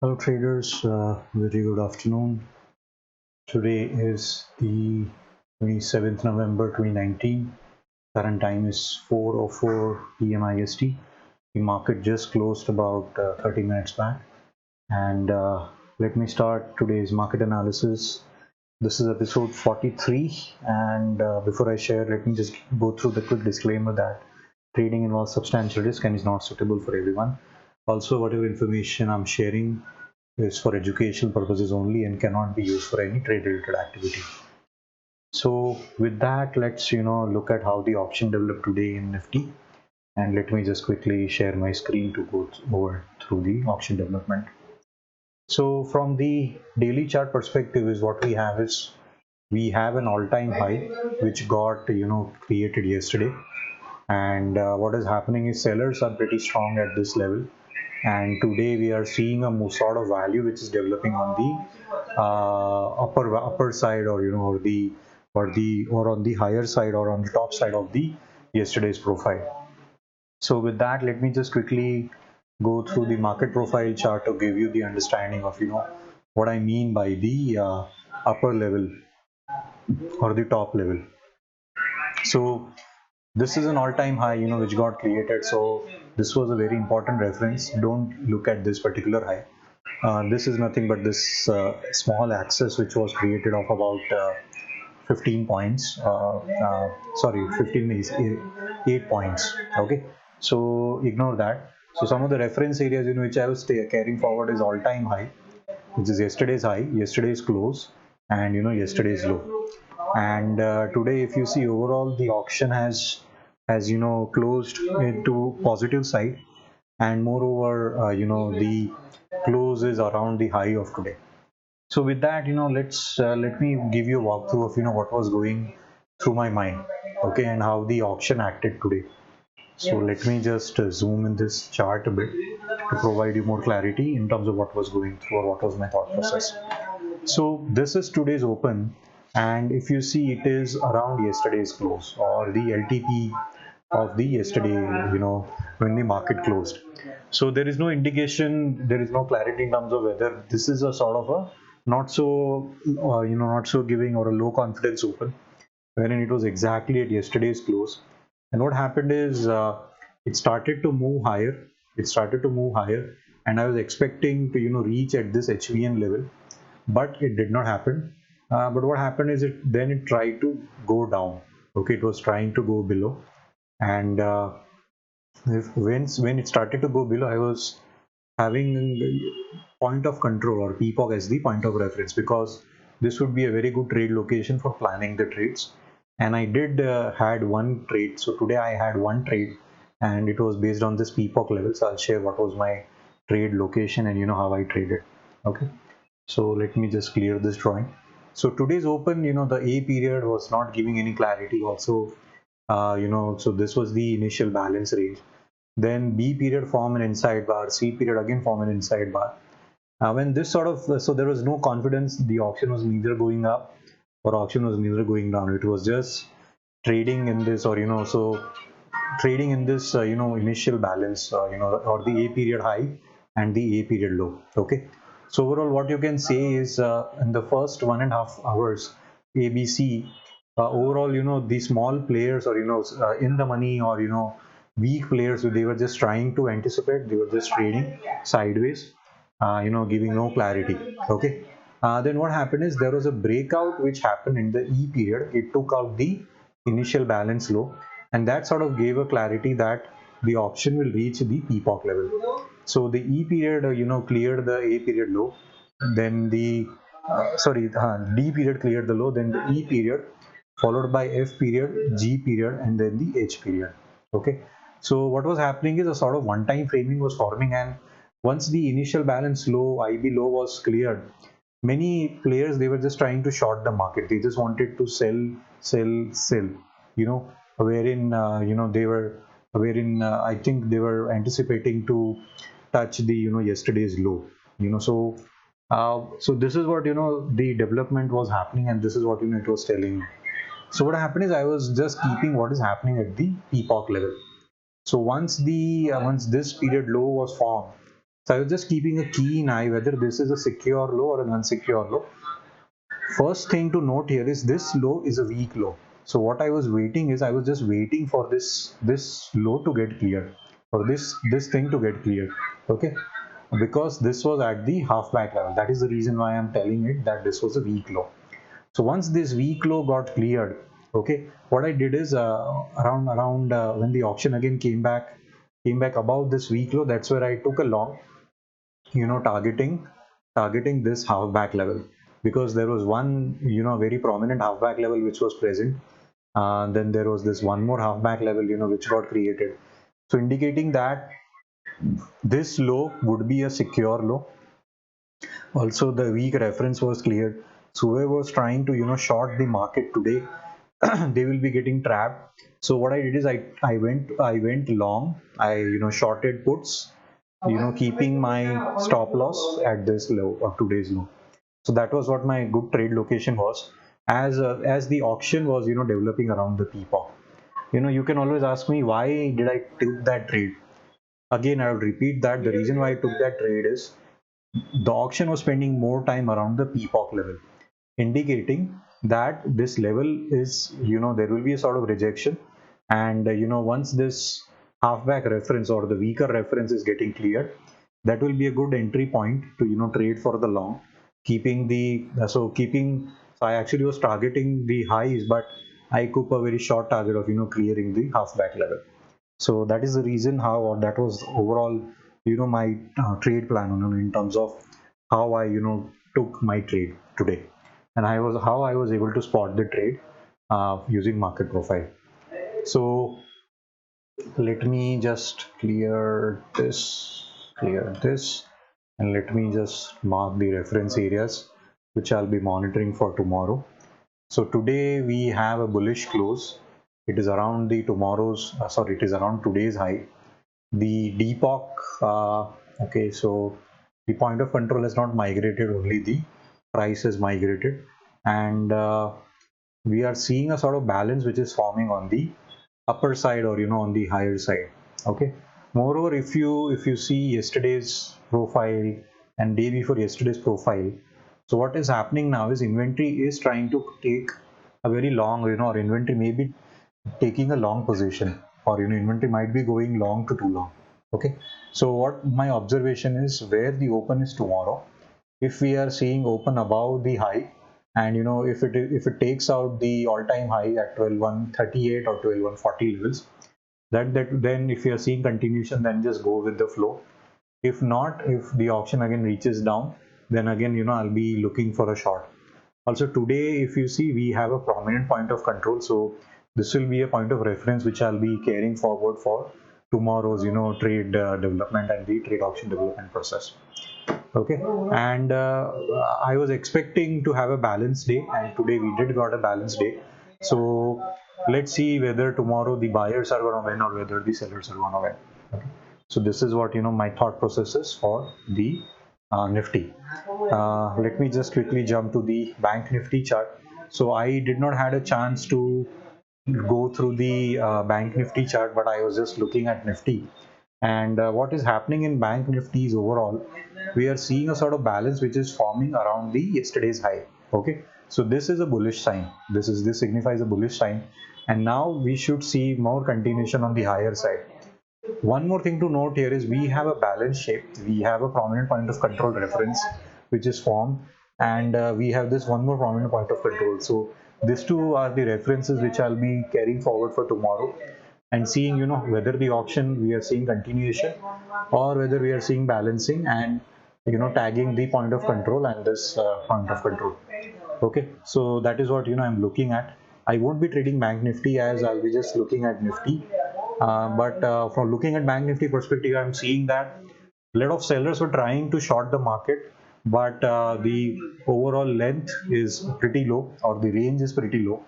Hello traders, very good afternoon. Today is the 27th November 2019. Current time is 4:04 p.m. IST. The market just closed about 30 minutes back. And let me start today's market analysis. This is episode 43. And before I share, let me just go through the quick disclaimer that trading involves substantial risk and is not suitable for everyone. Also, whatever information I'm sharing is for educational purposes only and cannot be used for any trade related activity. So with that, let's look at how the option developed today in Nifty, and let me just quickly share my screen to go over through the option development. So from the daily chart perspective, is what we have is we have an all-time high which got created yesterday, and what is happening is sellers are pretty strong at this level, and today we are seeing a sort of value which is developing on the upper side, or or on the higher side, or on the top side of the yesterday's profile. So with that, let me just quickly go through the market profile chart to give you the understanding of what I mean by the upper level or the top level. So this is an all-time high which got created, so this was a very important reference. Don't look at this particular high. This is nothing but this small axis which was created of about 15 points, sorry, 15 is 8 points. Okay, so ignore that. So some of the reference areas in which I was carrying forward is all-time high, which is yesterday's high, yesterday's close, and yesterday's low. And today, if you see overall, the auction has closed into positive side, and moreover, the close is around the high of today. So with that, let me give you a walkthrough of what was going through my mind, okay, and how the auction acted today. So let me just zoom in this chart a bit to provide you more clarity in terms of what was going through or what was my thought process. So this is today's open, and if you see, it is around yesterday's close, or the LTP of the yesterday, when the market closed. So there is no indication, there is no clarity in terms of whether this is a sort of a not so not so giving or a low confidence open, wherein it was exactly at yesterday's close. And what happened is it started to move higher. It started to move higher, and I was expecting to reach at this HVN level, but it did not happen. But what happened is it tried to go down. Okay, it was trying to go below, and when it started to go below, I was having point of control, or PPOC, as the point of reference, because this would be a very good trade location for planning the trades. And I did had one trade. So today I had one trade, and it was based on this PPOC level. So I'll share what was my trade location and how I traded. Okay. So let me just clear this drawing. So today's open, the A period was not giving any clarity also. So this was the initial balance range. Then B period form an inside bar, C period again form an inside bar. When this sort of, so there was no confidence, the auction was neither going up or auction was neither going down. It was just trading in this, or so trading in this initial balance, or the A period high and the A period low. Okay, so overall what you can say is, in the first 1.5 hours ABC, overall the small players, or in the money, or weak players, they were just trying to anticipate, they were just trading sideways, giving no clarity. Okay, then what happened is there was a breakout which happened in the E period. It took out the initial balance low, and that sort of gave a clarity that the option will reach the PPOC level. So the E period, cleared the A period low, then the D period cleared the low, then the E period, followed by F period, G period, and then the H period. Okay, so what was happening is a sort of one-time framing was forming, and once the initial balance low, IB low, was cleared, many players, they were just trying to short the market. They just wanted to sell, wherein they were, wherein I think they were anticipating to touch the yesterday's low. So this is what the development was happening, and this is what it was telling me. So what happened is I was just keeping what is happening at the PPOC level. So once this period low was formed, So I was just keeping a keen eye whether this is a secure low or an unsecure low. First thing to note here is this low is a weak low. So what I was waiting is I was just waiting for this low to get cleared, or this thing to get cleared. Okay, because this was at the half back level. That is the reason why I'm telling it that this was a weak low. So once this weak low got cleared, okay, what I did is around when the auction again came back above this weak low, that's where I took a long, targeting this half back level, because there was one very prominent half back level which was present. Then there was this one more half back level which got created, so indicating that this low would be a secure low. Also the weak reference was cleared, so whoever was trying to short the market today, they will be getting trapped. So what I did is I went long. I shorted puts, keeping my stop loss at this low, of today's low. So that was what my good trade location was, as the auction was developing around the peacock. You can always ask me why did I took that trade. Again, I would repeat that the reason why I took that trade is the auction was spending more time around the peacock level, indicating that this level is, there will be a sort of rejection. And once this halfback reference or the weaker reference is getting cleared, that will be a good entry point to trade for the long, keeping the so I actually was targeting the highs, but I took a very short target of clearing the halfback level. So that is the reason how, or that was overall my trade plan in terms of how I took my trade today, and how I was able to spot the trade using market profile. So let me just clear this, and let me just mark the reference areas which I'll be monitoring for tomorrow. So today we have a bullish close. It is around the tomorrow's sorry, it is around today's high. The depok, okay, so the point of control has not migrated, only the price has migrated. And we are seeing a sort of balance which is forming on the upper side, or on the higher side. Okay, moreover, if you see yesterday's profile and day before yesterday's profile, so what is happening now is inventory is trying to take a very long, or inventory may be taking a long position, or inventory might be going long to too long. Okay, so what my observation is, where the open is tomorrow, if we are seeing open above the high, and if it takes out the all-time high at 12138 or 12140 levels, that then if you are seeing continuation, then just go with the flow. If not, if the auction again reaches down, then again I'll be looking for a short. Also today, if you see, we have a prominent point of control, so this will be a point of reference which I'll be carrying forward for tomorrow's trade development and the trade auction development process. Okay, and I was expecting to have a balanced day, and today we did got a balanced day. So let's see whether tomorrow the buyers are going to win or whether the sellers are going to win. Okay, so this is what my thought process is for the Nifty. Let me just quickly jump to the bank Nifty chart. So I did not had a chance to go through the bank Nifty chart, but I was just looking at Nifty. And what is happening in bank Nifty is, overall we are seeing a sort of balance which is forming around the yesterday's high. Okay, so this is a bullish sign. This signifies a bullish sign, and now we should see more continuation on the higher side. One more thing to note here is we have a balance shape. We have a prominent point of control reference which is formed, and we have this one more prominent point of control. So these two are the references which I'll be carrying forward for tomorrow, and seeing whether the auction we are seeing continuation, or whether we are seeing balancing, and tagging the point of control and this point of control. Okay, so that is what I'm looking at. I won't be trading bank Nifty, as I'll be just looking at Nifty. But from looking at bank Nifty perspective, I'm seeing that a lot of sellers were trying to short the market, but the overall length is pretty low, or the range is pretty low,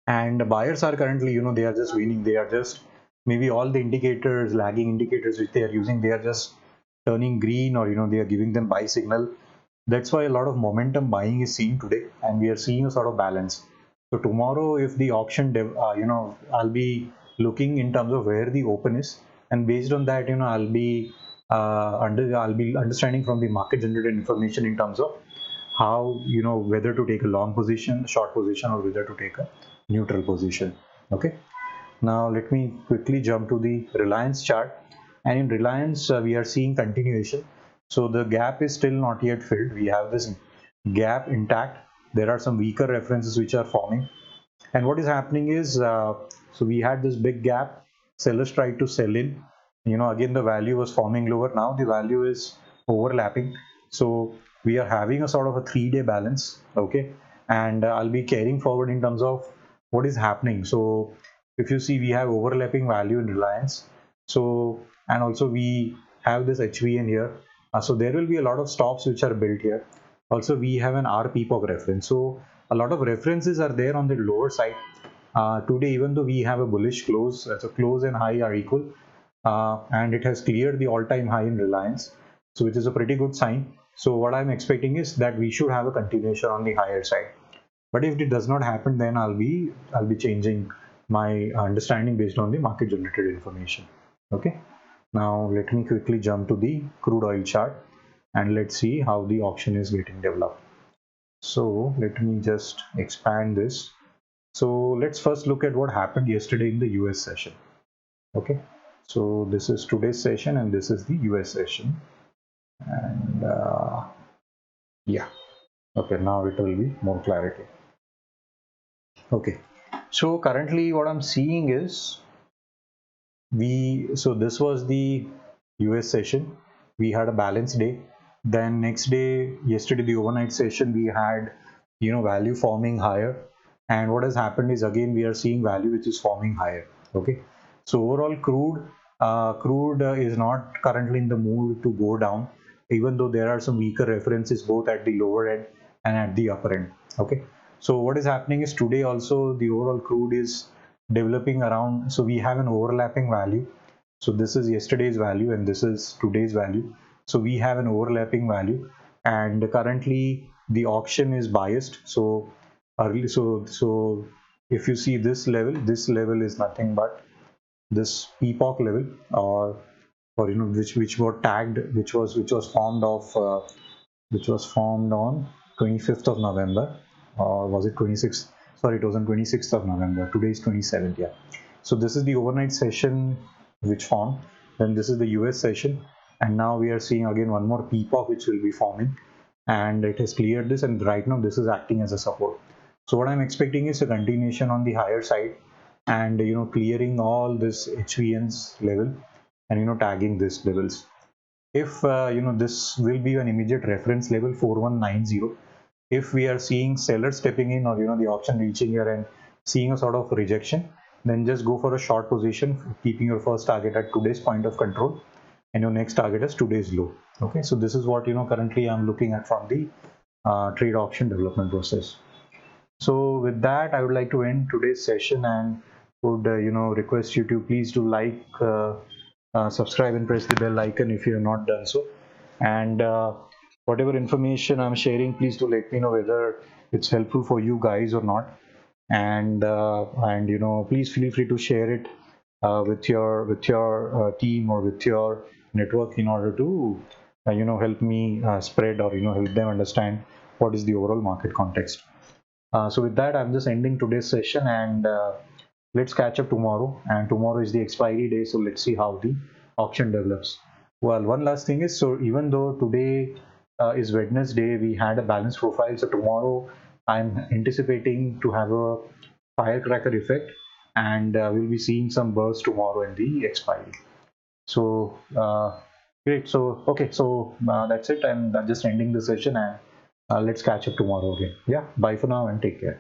and buyers are currently they are just winning. They are just, maybe all the indicators, lagging indicators which they are using, they are just turning green, or they are giving them buy signal. That's why a lot of momentum buying is seen today, and we are seeing a sort of balance. So tomorrow, if the auction I'll be looking in terms of where the open is, and based on that I'll be I'll be understanding from the market generated information in terms of how, whether to take a long position, short position, or whether to take a neutral position. Okay. Now let me quickly jump to the Reliance chart, and in Reliance we are seeing continuation. So the gap is still not yet filled. We have this gap intact. There are some weaker references which are forming, and what is happening is, so we had this big gap, sellers tried to sell in, again the value was forming lower, now the value is overlapping. So we are having a sort of a 3-day balance. Okay. And I'll be carrying forward in terms of what is happening. So if you see, we have overlapping value in Reliance. So, and also we have this HVN here. So there will be a lot of stops which are built here. Also we have an RPPOC reference. So a lot of references are there on the lower side. Today, even though we have a bullish close, so close and high are equal, and it has cleared the all-time high in Reliance, so which is a pretty good sign. So what I'm expecting is that we should have a continuation on the higher side. But if it does not happen, then I'll be changing my understanding based on the market generated information. Okay. Now let me quickly jump to the crude oil chart, and let's see how the auction is getting developed. So let me just expand this. So let's first look at what happened yesterday in the US session. Okay. So this is today's session and this is the US session. And yeah. Okay, now it will be more clarity. Okay. So currently what I'm seeing is, so this was the US session. We had a balanced day. Then next day, yesterday, the overnight session, we had, value forming higher. And what has happened is, again, we are seeing value which is forming higher. Okay. So overall crude is not currently in the mood to go down, even though there are some weaker references both at the lower end and at the upper end. Okay. So what is happening is, today also the overall crude is developing around, so we have an overlapping value. So this is yesterday's value and this is today's value. So we have an overlapping value, and currently the auction is biased. So early, so if you see this level is nothing but this epoch level, or which were tagged, which was formed on 25th of November, or was it 26th? Sorry, it was on 26th of November. Today is 27th. Yeah. So this is the overnight session which formed. Then this is the US session, and now we are seeing again one more epoch which will be forming, and it has cleared this, and right now this is acting as a support. So what I'm expecting is a continuation on the higher side, and clearing all this HVN's level, and tagging these levels. If this will be an immediate reference level 4190. If we are seeing sellers stepping in, or the auction reaching here and seeing a sort of rejection, then just go for a short position, keeping your first target at today's point of control and your next target is today's low. Okay, so this is what currently I'm looking at from the trade option development process. So with that, I would like to end today's session, and would request you to please do like, subscribe and press the bell icon if you have not done so. And whatever information I'm sharing, please do let me know whether it's helpful for you guys or not. And please feel free to share it with your team or with your network, in order to help me spread, or help them understand what is the overall market context. So with that, I'm just ending today's session, and let's catch up tomorrow. And tomorrow is the expiry day, so let's see how the auction develops. Well, one last thing is, so even though today is Wednesday, we had a balanced profile. So tomorrow I'm anticipating to have a firecracker effect, and we'll be seeing some bursts tomorrow in the expiry. So great. So okay, so that's it. I'm just ending the session, and let's catch up tomorrow again. Yeah, bye for now and take care.